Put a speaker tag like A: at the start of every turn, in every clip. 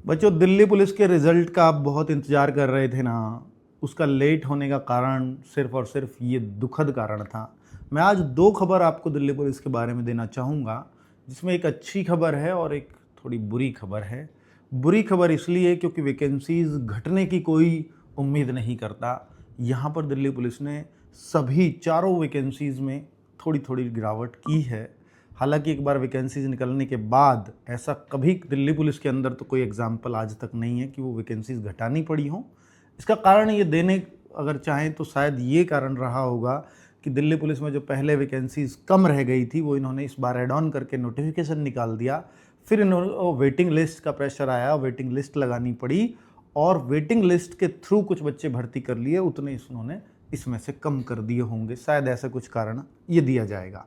A: बच्चों, दिल्ली पुलिस के रिजल्ट का आप बहुत इंतजार कर रहे थे ना। उसका लेट होने का कारण सिर्फ और सिर्फ ये दुखद कारण था। मैं आज दो खबर आपको दिल्ली पुलिस के बारे में देना चाहूँगा, जिसमें एक अच्छी खबर है और एक थोड़ी बुरी खबर है। बुरी खबर इसलिए क्योंकि वैकेंसीज घटने की कोई उम्मीद नहीं करता। यहाँ पर दिल्ली पुलिस ने सभी चारों वैकेंसीज में थोड़ी थोड़ी गिरावट की है। हालांकि एक बार वैकेंसीज निकलने के बाद ऐसा कभी दिल्ली पुलिस के अंदर तो कोई एग्जाम्पल आज तक नहीं है कि वो वैकेंसीज घटानी पड़ी हों। इसका कारण ये देने अगर चाहें तो शायद ये कारण रहा होगा कि दिल्ली पुलिस में जो पहले वैकेंसीज कम रह गई थी वो इन्होंने इस बार एड ऑन करके नोटिफिकेशन निकाल दिया। फिर इन्होंने वेटिंग लिस्ट का प्रेशर आया, वेटिंग लिस्ट लगानी पड़ी और वेटिंग लिस्ट के थ्रू कुछ बच्चे भर्ती कर लिए, उतने इन्होंने इसमें से कम कर दिए होंगे। शायद ऐसा कुछ कारण ये दिया जाएगा।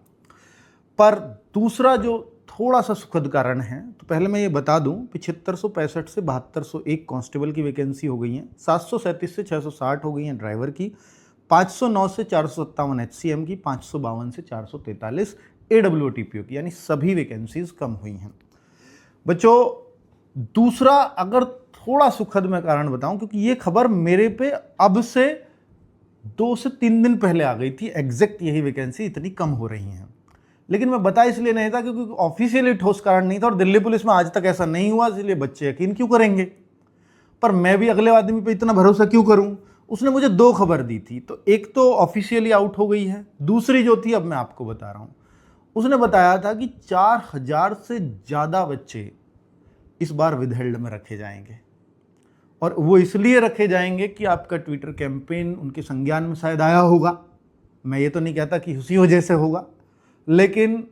A: पर दूसरा जो थोड़ा सा सुखद कारण है, तो पहले मैं ये बता दूं 7565 से 7201 कांस्टेबल की वैकेंसी हो गई हैं, 737 से 660 हो गई हैं ड्राइवर की, 509 से 457 एचसीएम की, 552 से 443 एडब्ल्यूटीपीओ की, यानी सभी वैकेंसीज कम हुई हैं। बच्चों, दूसरा अगर थोड़ा सुखद मैं कारण बताऊं, क्योंकि ये खबर मेरे पे अब से 2 से 3 दिन पहले आ गई थी, एग्जैक्ट यही वैकेंसी इतनी कम हो रही हैं। लेकिन मैं बता इसलिए नहीं था क्योंकि ऑफिशियली ठोस कारण नहीं था और दिल्ली पुलिस में आज तक ऐसा नहीं हुआ, इसलिए बच्चे यकीन क्यों करेंगे। पर मैं भी अगले आदमी पे इतना भरोसा क्यों करूं। उसने मुझे दो खबर दी थी, तो एक तो ऑफिशियली आउट हो गई है, दूसरी जो थी अब मैं आपको बता रहा हूं। उसने बताया था कि 4000 से ज़्यादा बच्चे इस बार विदहेल्ड में रखे जाएंगे, और वो इसलिए रखे जाएंगे कि आपका ट्विटर कैंपेन उनके संज्ञान में शायद आया होगा। मैं ये तो नहीं कहता कि उसी वजह से होगा, लेकिन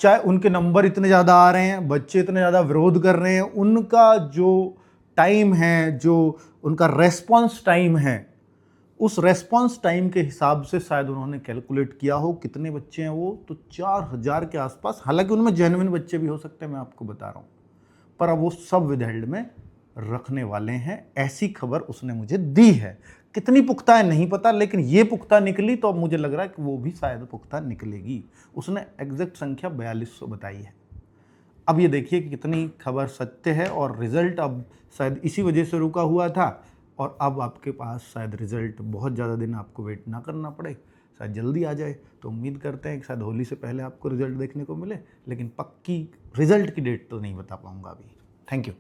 A: चाहे उनके नंबर इतने ज़्यादा आ रहे हैं, बच्चे इतने ज़्यादा विरोध कर रहे हैं, उनका जो टाइम है, जो उनका रेस्पॉन्स टाइम है, उस रेस्पॉन्स टाइम के हिसाब से शायद उन्होंने कैलकुलेट किया हो कितने बच्चे हैं वो, तो 4000 के आसपास। हालांकि उनमें जेन्युइन बच्चे भी हो सकते हैं, मैं आपको बता रहा हूँ, पर अब वो सब विदहेल्ड में रखने वाले हैं, ऐसी खबर उसने मुझे दी है। कितनी पुख्ता है नहीं पता, लेकिन ये पुख्ता निकली तो अब मुझे लग रहा है कि वो भी शायद पुख्ता निकलेगी। उसने एग्जैक्ट संख्या 4200 बताई है। अब ये देखिए कि कितनी खबर सत्य है, और रिजल्ट अब शायद इसी वजह से रुका हुआ था, और अब आपके पास शायद रिजल्ट बहुत ज़्यादा दिन आपको वेट ना करना पड़े, शायद जल्दी आ जाए। तो उम्मीद करते हैं कि शायद होली से पहले आपको रिजल्ट देखने को मिले, लेकिन पक्की रिजल्ट की डेट तो नहीं बता पाऊँगा अभी। Thank you.